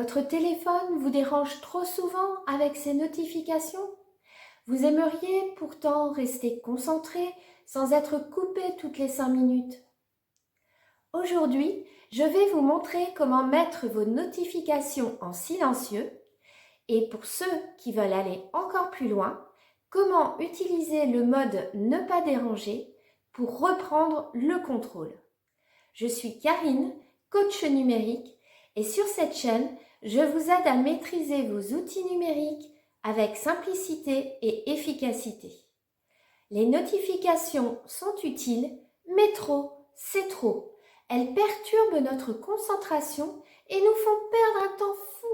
Votre téléphone vous dérange trop souvent avec ses notifications? Vous aimeriez pourtant rester concentré sans être coupé toutes les 5 minutes. Aujourd'hui, je vais vous montrer comment mettre vos notifications en silencieux et pour ceux qui veulent aller encore plus loin, comment utiliser le mode ne pas déranger pour reprendre le contrôle. Je suis Karine, coach numérique, et sur cette chaîne, je vous aide à maîtriser vos outils numériques avec simplicité et efficacité. Les notifications sont utiles, mais trop, c'est trop. Elles perturbent notre concentration et nous font perdre un temps fou.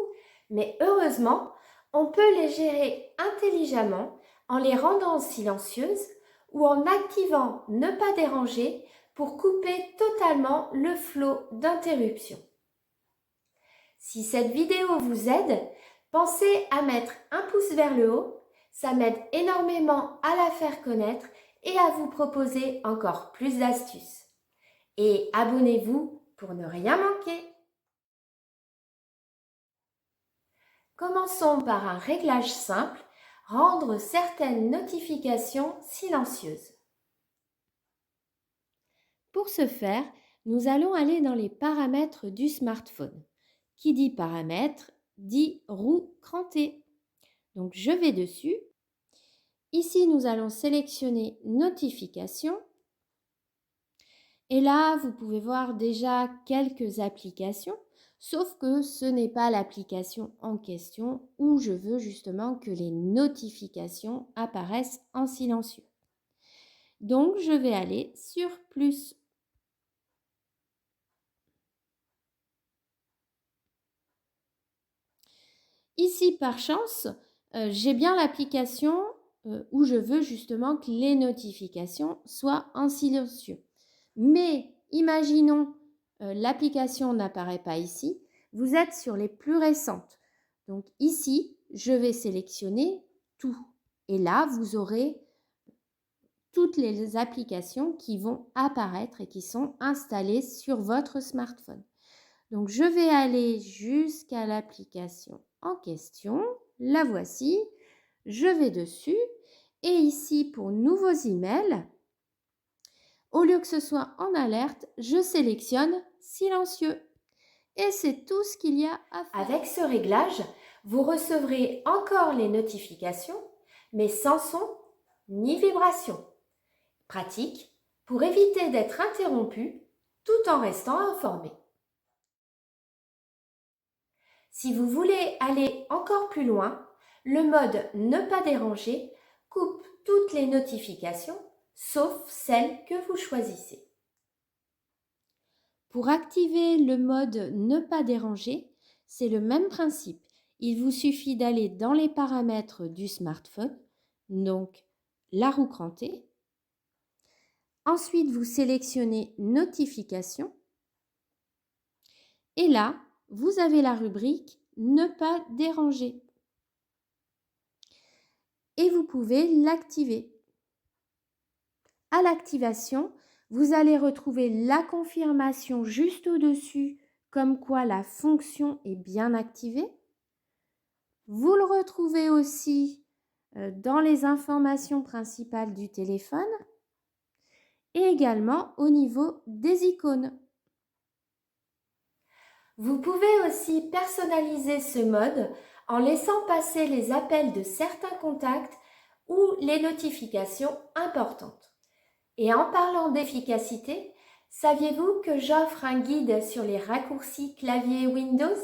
Mais heureusement, on peut les gérer intelligemment en les rendant silencieuses ou en activant ne pas déranger pour couper totalement le flot d'interruptions. Si cette vidéo vous aide, pensez à mettre un pouce vers le haut, ça m'aide énormément à la faire connaître et à vous proposer encore plus d'astuces. Et abonnez-vous pour ne rien manquer. Commençons par un réglage simple, rendre certaines notifications silencieuses. Pour ce faire, nous allons aller dans les paramètres du smartphone. Qui dit paramètres, dit roue crantée. Donc je vais dessus. Ici, nous allons sélectionner notifications. Et là, vous pouvez voir déjà quelques applications, sauf que ce n'est pas l'application en question où je veux justement que les notifications apparaissent en silencieux. Donc, je vais aller sur plus. Ici, par chance, j'ai bien l'application où je veux justement que les notifications soient en silencieux. Mais imaginons l'application n'apparaît pas ici, vous êtes sur les plus récentes. Donc ici, je vais sélectionner tout. Et là, vous aurez toutes les applications qui vont apparaître et qui sont installées sur votre smartphone. Donc, je vais aller jusqu'à l'application en question. La voici. Je vais dessus. Et ici, pour nouveaux emails, au lieu que ce soit en alerte, je sélectionne silencieux. Et c'est tout ce qu'il y a à faire. Avec ce réglage, vous recevrez encore les notifications, mais sans son ni vibration. Pratique pour éviter d'être interrompu tout en restant informé. Si vous voulez aller encore plus loin, le mode ne pas déranger coupe toutes les notifications sauf celles que vous choisissez. Pour activer le mode ne pas déranger, c'est le même principe. Il vous suffit d'aller dans les paramètres du smartphone, donc la roue crantée. Ensuite, vous sélectionnez notifications. Et là, vous avez la rubrique ne pas déranger. Et vous pouvez l'activer. À l'activation, vous allez retrouver la confirmation juste au-dessus, comme quoi la fonction est bien activée. Vous le retrouvez aussi dans les informations principales du téléphone et également au niveau des icônes. Vous pouvez aussi personnaliser ce mode en laissant passer les appels de certains contacts ou les notifications importantes. Et en parlant d'efficacité, saviez-vous que j'offre un guide sur les raccourcis clavier Windows?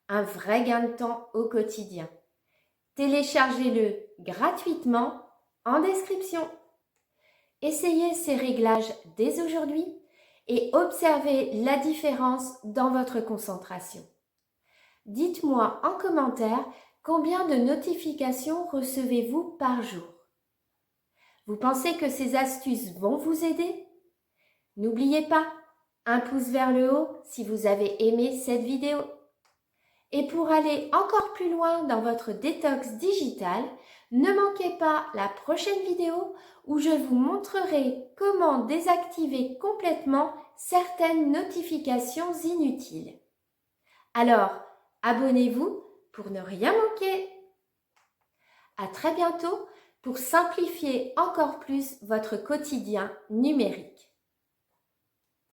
Un vrai gain de temps au quotidien. Téléchargez-le gratuitement en description. Essayez ces réglages dès aujourd'hui et observez la différence dans votre concentration. Dites-moi en commentaire combien de notifications recevez-vous par jour. Vous pensez que ces astuces vont vous aider? N'oubliez pas, un pouce vers le haut si vous avez aimé cette vidéo. Et pour aller encore plus loin dans votre détox digital, ne manquez pas la prochaine vidéo où je vous montrerai comment désactiver complètement certaines notifications inutiles. Alors, Abonnez-vous pour ne rien manquer. À très bientôt pour simplifier encore plus votre quotidien numérique.